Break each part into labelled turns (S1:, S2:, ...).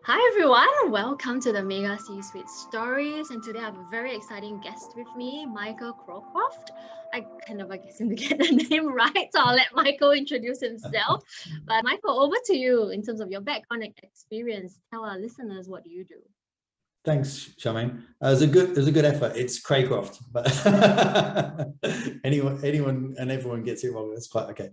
S1: Hi everyone, welcome to the Mega C-Suite Stories, and today I have a very exciting guest with me, Michael Cracroft. I can never seem to get the name right, so I'll let Michael introduce himself. But Michael, over to you in terms of your background and experience. Tell our listeners what you do.
S2: Thanks, Shamane. It was a good effort. It's Cracroft, but anyone and everyone gets it wrong. That's quite okay.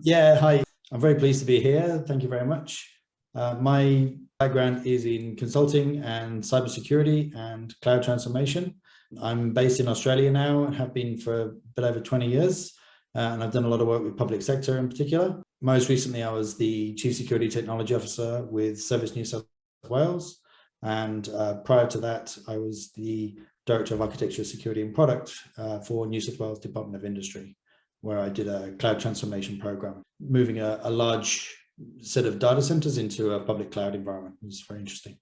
S2: Yeah, hi. I'm very pleased to be here. Thank you very much. My background is in consulting and cybersecurity and cloud transformation. I'm based in Australia now and have been for a bit over 20 years. And I've done a lot of work with public sector in particular. Most recently, I was the Chief Security Technology Officer with Service New South Wales. And prior to that, I was the Director of Architecture, Security and Product for New South Wales Department of Industry, where I did a cloud transformation program, moving a large set of data centers into a public cloud environment. It was very interesting.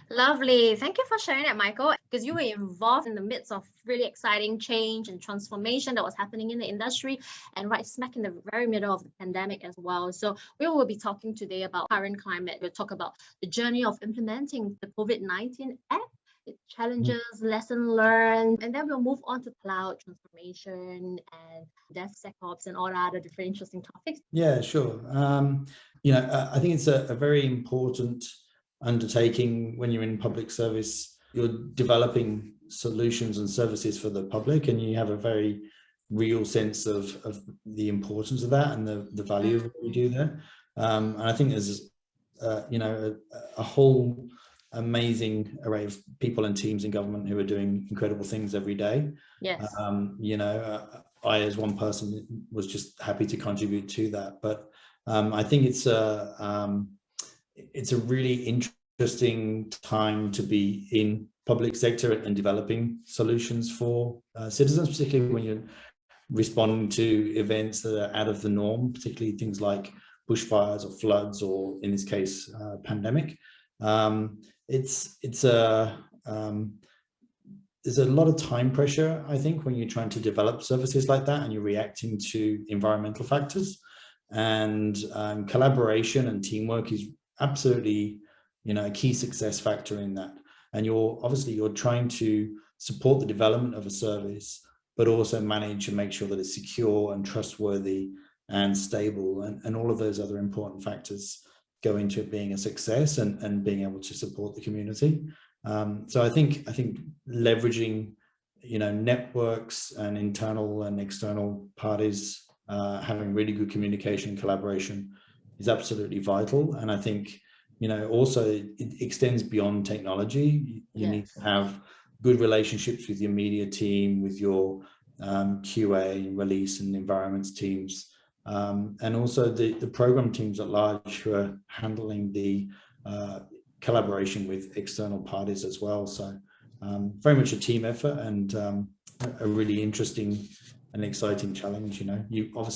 S1: Lovely. Thank you for sharing that, Michael, because you were involved in the midst of really exciting change and transformation that was happening in the industry and right smack in the very middle of the pandemic as well. So we will be talking today about current climate. We'll talk about the journey of implementing the COVID-19 Act, its challenges, lessons learned, and then we'll move on to cloud transformation and DevSecOps and all the other different interesting topics.
S2: Yeah, sure. I think it's a very important undertaking when you're in public service. You're developing solutions and services for the public, and you have a very real sense of the importance of that and the value of what you do there. And I think there's a whole amazing array of people and teams in government who are doing incredible things every day.
S1: Yes.
S2: I, as one person, was just happy to contribute to that. But I think it's a really interesting time to be in public sector and developing solutions for citizens, particularly when you're responding to events that are out of the norm, particularly things like bushfires or floods, or in this case, pandemic. There's a lot of time pressure, I think, when you're trying to develop services like that and you're reacting to environmental factors. And collaboration and teamwork is absolutely, a key success factor in that. And you're trying to support the development of a service, but also manage and make sure that it's secure and trustworthy and stable, and all of those other important factors go into it being a success and being able to support the community. So I think leveraging, networks and internal and external parties, having really good communication and collaboration is absolutely vital. And I think, also it extends beyond technology. You need to have good relationships with your media team, with your QA, release and environments teams, and also the program teams at large who are handling the collaboration with external parties as well. So very much a team effort, and a really interesting and exciting challenge. You've got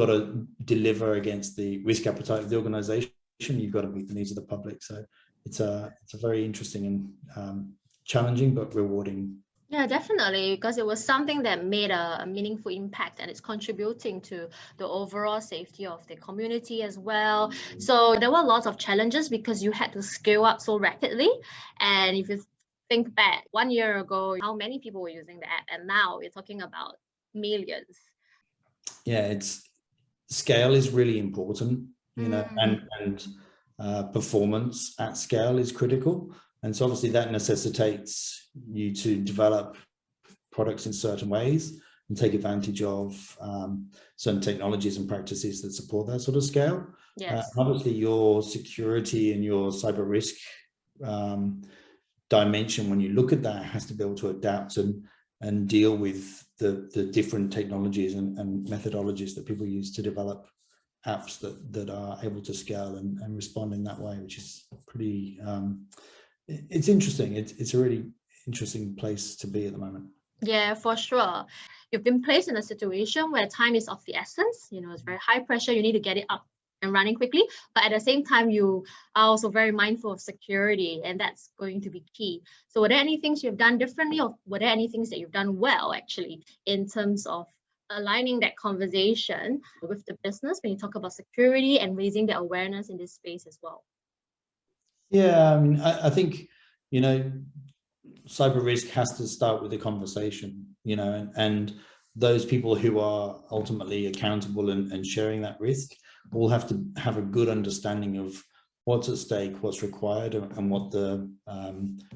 S2: to deliver against the risk appetite of the organization. You've got to meet the needs of the public. So it's a very interesting and challenging but rewarding.
S1: Yeah, definitely, because it was something that made a meaningful impact, and it's contributing to the overall safety of the community as well. So there were lots of challenges because you had to scale up so rapidly. And if you think back 1 year ago, how many people were using the app, and now we're talking about millions.
S2: Yeah, scale is really important, and performance at scale is critical. And so obviously that necessitates you to develop products in certain ways and take advantage of certain technologies and practices that support that sort of scale.
S1: Yes.
S2: Obviously your security and your cyber risk dimension, when you look at that, has to be able to adapt and deal with the different technologies and methodologies that people use to develop apps that are able to scale and respond in that way, which is pretty it's interesting. It's a really interesting place to be at the moment.
S1: Yeah, for sure. You've been placed in a situation where time is of the essence. It's very high pressure. You need to get it up and running quickly. But at the same time, you are also very mindful of security, and that's going to be key. So were there any things you've done differently, or were there any things that you've done well, actually, in terms of aligning that conversation with the business when you talk about security and raising the awareness in this space as well?
S2: Yeah, I mean, I think, you know, cyber risk has to start with a conversation, you know, and those people who are ultimately accountable and sharing that risk all have to have a good understanding of what's at stake, what's required, and what the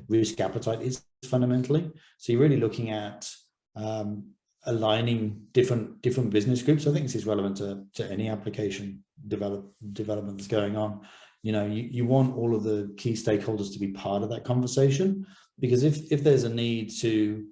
S2: risk appetite is fundamentally. So you're really looking at aligning different business groups. I think this is relevant to any application development that's going on. You know, you want all of the key stakeholders to be part of that conversation, because if there's a need to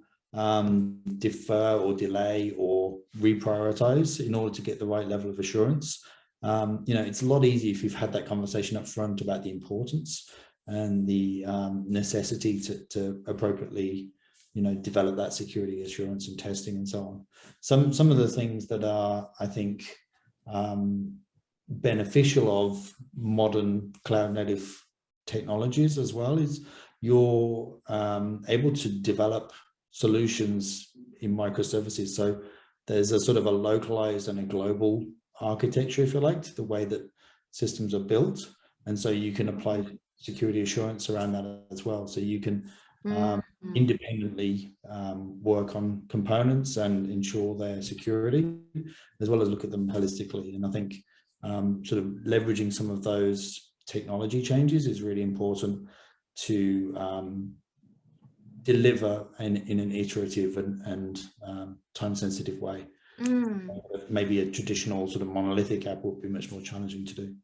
S2: defer or delay or reprioritize in order to get the right level of assurance, you know, it's a lot easier if you've had that conversation up front about the importance and the necessity to appropriately, you know, develop that security assurance and testing and so on. Some of the things that are, I think, beneficial of modern cloud native technologies as well is you're able to develop solutions in microservices. So there's a sort of a localized and a global architecture, if you like, to the way that systems are built. And so you can apply security assurance around that as well. So you can independently work on components and ensure their security, as well as look at them holistically. And I think sort of leveraging some of those technology changes is really important to deliver in an iterative and time-sensitive way. Maybe a traditional sort of monolithic app would be much more challenging to do.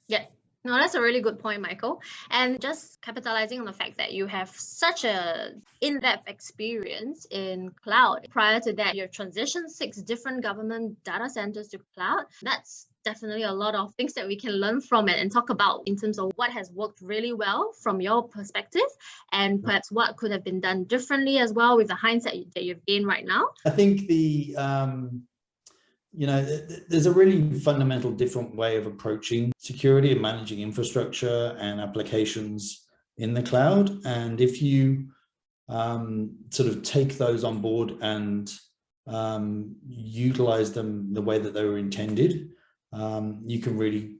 S1: Yeah. No, that's a really good point, Michael. And just capitalizing on the fact that you have such a in-depth experience in cloud. Prior to that, you transitioned 6 different government data centers to cloud. That's definitely a lot of things that we can learn from it and talk about in terms of what has worked really well from your perspective, and perhaps what could have been done differently as well with the hindsight that you've gained right now.
S2: I think the you know, there's a really fundamental different way of approaching security and managing infrastructure and applications in the cloud. And if you sort of take those on board and utilize them the way that they were intended, you can really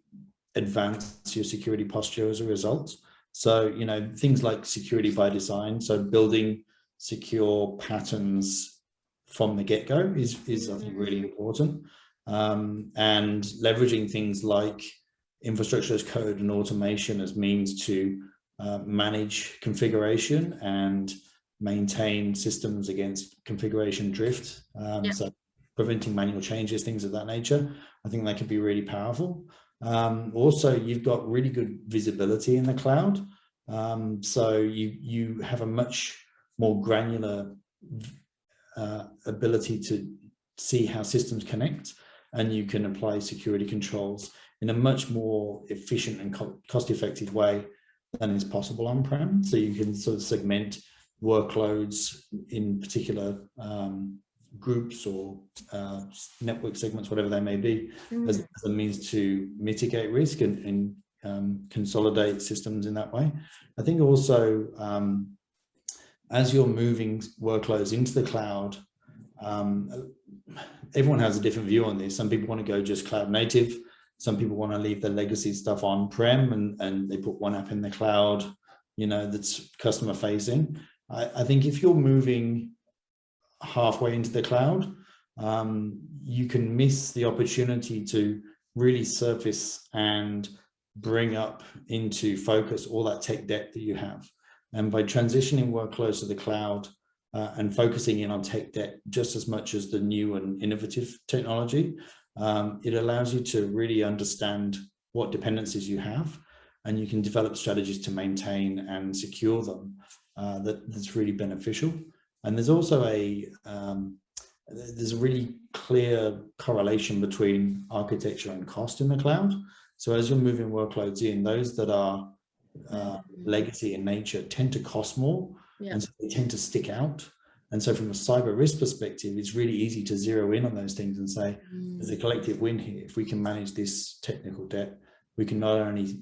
S2: advance your security posture as a result. So, you know, things like security by design, so building secure patterns from the get-go is I think really important, and leveraging things like infrastructure as code and automation as means to manage configuration and maintain systems against configuration drift. So preventing manual changes, things of that nature, I think that could be really powerful. Also, you've got really good visibility in the cloud, so you have a much more granular ability to see how systems connect, and you can apply security controls in a much more efficient and cost-effective way than is possible on-prem. So you can sort of segment workloads in particular groups or network segments, whatever they may be, as a means to mitigate risk and consolidate systems in that way. I think also as you're moving workloads into the cloud, everyone has a different view on this. Some people want to go just cloud native. Some people want to leave the legacy stuff on-prem and they put one app in the cloud, you know, that's customer facing. I think if you're moving halfway into the cloud, you can miss the opportunity to really surface and bring up into focus all that tech debt that you have. And by transitioning workloads to the cloud and focusing in on tech debt just as much as the new and innovative technology, it allows you to really understand what dependencies you have, and you can develop strategies to maintain and secure them. That's really beneficial. And there's also there's a really clear correlation between architecture and cost in the cloud. So as you're moving workloads in, those that are legacy in nature tend to cost more, and so they tend to stick out. And so from a cyber risk perspective, it's really easy to zero in on those things and say, there's a collective win here. If we can manage this technical debt, we can not only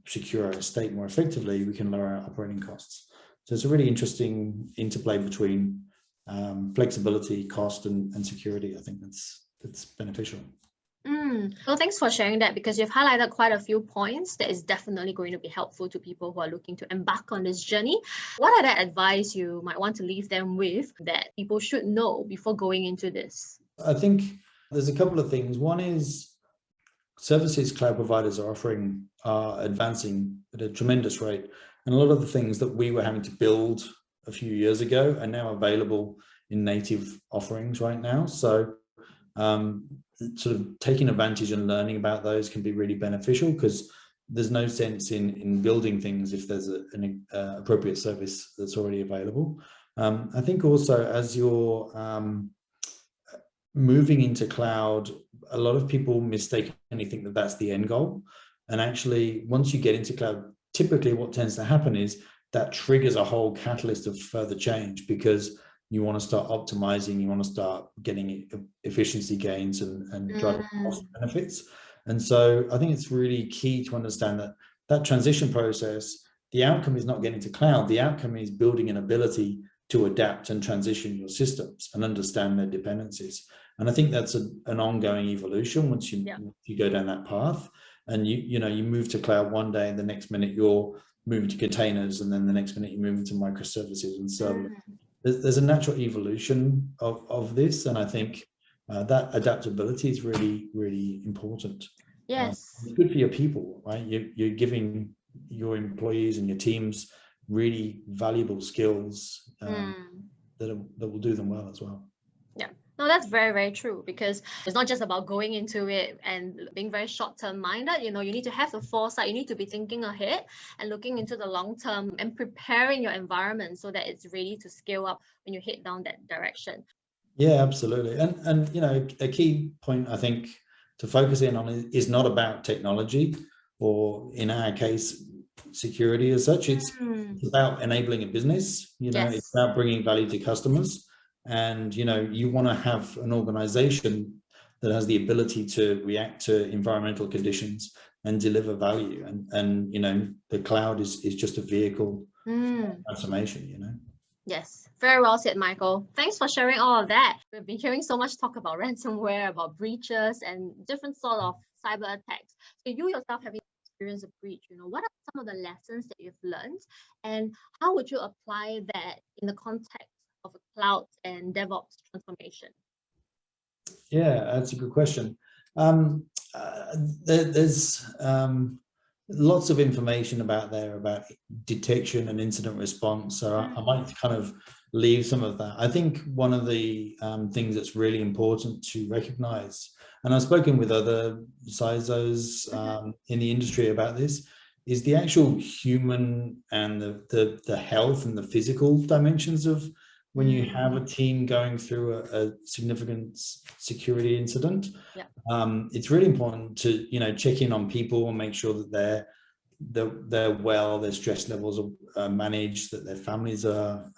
S2: secure our estate more effectively, we can lower our operating costs. So it's a really interesting interplay between flexibility, cost, and security. I think that's beneficial.
S1: Well, thanks for sharing that, because you've highlighted quite a few points that is definitely going to be helpful to people who are looking to embark on this journey. What are the advice you might want to leave them with that people should know before going into this?
S2: I think there's a couple of things. One is services cloud providers are offering are advancing at a tremendous rate. And a lot of the things that we were having to build a few years ago are now available in native offerings right now. So sort of taking advantage and learning about those can be really beneficial, because there's no sense in building things if there's an appropriate service that's already available. I think also, as you're moving into cloud, a lot of people mistakenly think that that's the end goal. And actually, once you get into cloud, typically what tends to happen is that triggers a whole catalyst of further change, because you want to start optimizing, you want to start getting efficiency gains and driving cost benefits. And so I think it's really key to understand that that transition process, the outcome is not getting to cloud, the outcome is building an ability to adapt and transition your systems and understand their dependencies. And I think that's an ongoing evolution once you go down that path. And you move to cloud one day, and the next minute you're moving to containers, and then the next minute you're moving to microservices. And so there's a natural evolution of this, and I think that adaptability is really, really important.
S1: Yes.
S2: It's good for your people, right? You're giving your employees and your teams really valuable skills that will do them well as well.
S1: Yeah. No, that's very, very true, because it's not just about going into it and being very short-term minded. You need to have the foresight. You need to be thinking ahead and looking into the long term and preparing your environment so that it's ready to scale up when you head down that direction.
S2: Yeah, absolutely. And a key point I think to focus in on is not about technology, or in our case, security as such. It's about enabling a business. It's about bringing value to customers. And you want to have an organization that has the ability to react to environmental conditions and deliver value. And the cloud is just a vehicle for transformation.
S1: Yes, very well said, Michael. Thanks for sharing all of that. We've been hearing so much talk about ransomware, about breaches, and different sort of cyber attacks. So you yourself having experienced a breach, what are some of the lessons that you've learned, and how would you apply that in the context of a cloud and DevOps transformation?
S2: Yeah, that's a good question. There's lots of information about detection and incident response. So I might kind of leave some of that. I think one of the things that's really important to recognize, and I've spoken with other CISOs in the industry about this, is the actual human and the health and the physical dimensions of when you have a team going through a significant security incident. It's really important to check in on people and make sure that they're well, their stress levels are managed, that their families are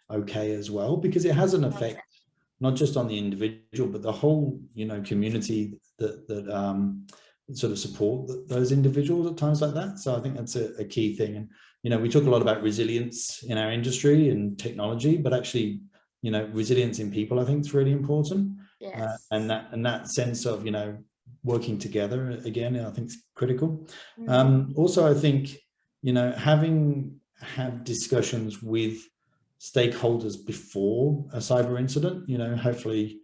S2: okay as well, because it has an effect not just on the individual but the whole community that sort of support those individuals at times like that. So I think that's a key thing. And we talk a lot about resilience in our industry and technology, but actually resilience in people I think is really important. And that sense of working together again I think is critical. Also I think having had discussions with stakeholders before a cyber incident, hopefully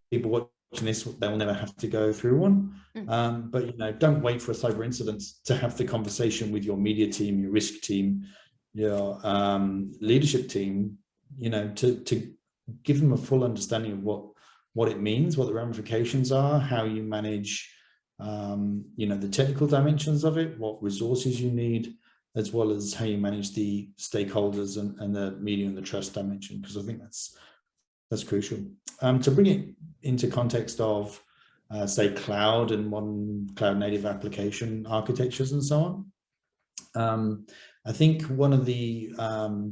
S2: people watching this, they'll never have to go through one. But don't wait for a cyber incident to have the conversation with your media team, your risk team, your leadership team, to give them a full understanding of what it means, what the ramifications are, how you manage the technical dimensions of it, what resources you need, as well as how you manage the stakeholders and the media and the trust dimension, because I think that's crucial. To bring it into context of say cloud and modern cloud native application architectures and so on, I think one of the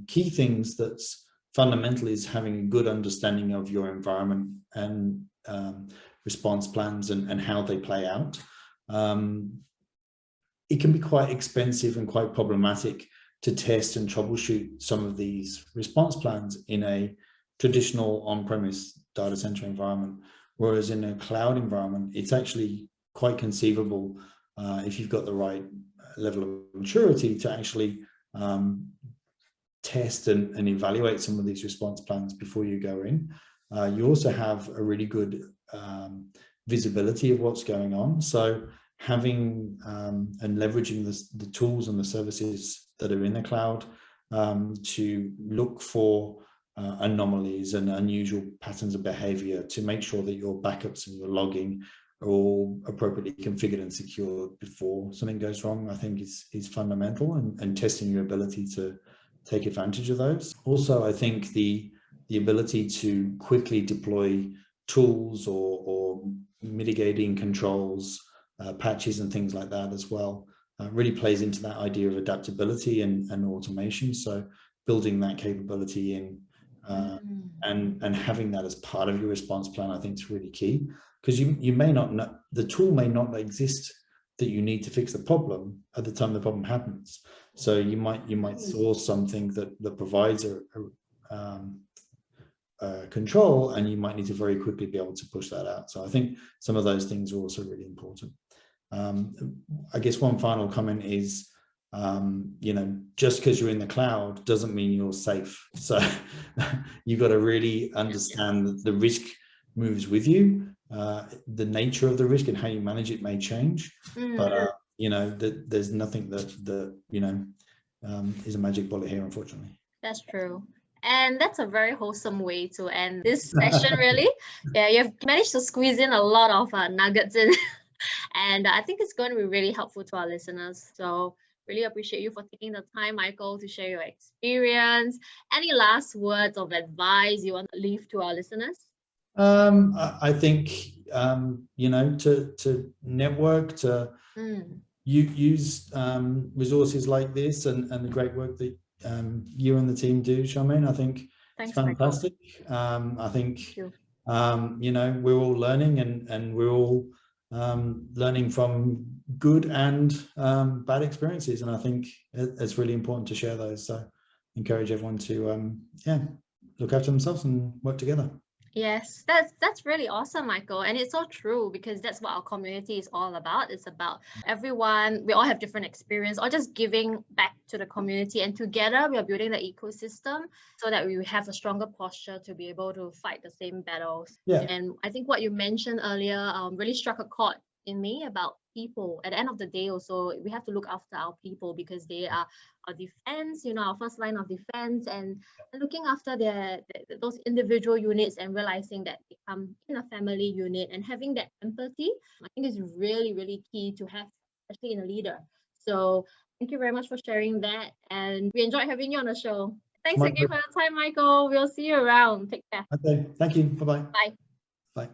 S2: key things that's fundamental is having a good understanding of your environment and response plans and how they play out. It can be quite expensive and quite problematic to test and troubleshoot some of these response plans in a traditional on-premise data center environment, Whereas in a cloud environment, it's actually quite conceivable, if you've got the right level of maturity, to actually test and evaluate some of these response plans before you go in. You also have a really good visibility of what's going on. So having and leveraging the tools and the services that are in the cloud to look for anomalies and unusual patterns of behavior, to make sure that your backups and your logging are all appropriately configured and secured before something goes wrong, I think is fundamental, and testing your ability to take advantage of those. Also, I think the ability to quickly deploy tools or mitigating controls, patches and things like that as well, really plays into that idea of adaptability and automation. So building that capability in and having that as part of your response plan, I think is really key, because you may not know, the tool may not exist that you need to fix the problem at the time the problem happens. So you might source something that provides a control, and you might need to very quickly be able to push that out. So I think some of those things are also really important. I guess one final comment is, just because you're in the cloud doesn't mean you're safe. So you've got to really understand that the risk moves with you. The nature of the risk and how you manage it may change, but there's nothing that is a magic bullet here, unfortunately.
S1: That's true. And that's a very wholesome way to end this session, really. Yeah, you've managed to squeeze in a lot of nuggets in. And I think it's going to be really helpful to our listeners. So really appreciate you for taking the time, Michael, to share your experience. Any last words of advice you want to leave to our listeners?
S2: I think, to network, to use resources like this and the great work that you and the team do, Shamane. I think it's fantastic. I think, we're all learning and we're all learning from good and bad experiences. And I think it's really important to share those. So encourage everyone to, look after themselves and work together.
S1: Yes, that's really awesome, Michael. And it's so true, because that's what our community is all about. It's about everyone, we all have different experience, or just giving back to the community. And together we are building the ecosystem so that we have a stronger posture to be able to fight the same battles.
S2: Yeah.
S1: And I think what you mentioned earlier really struck a chord in me about people. At the end of the day, also, we have to look after our people, because they are our defense, our first line of defense, and looking after those individual units and realizing that they come in a family unit, and having that empathy, I think is really, really key to have, especially in a leader. So thank you very much for sharing that, and we enjoyed having you on the show. Thanks again for your time, Michael. We'll see you around. Take care.
S2: Okay, thank you. Bye-bye.
S1: Bye.
S2: Bye.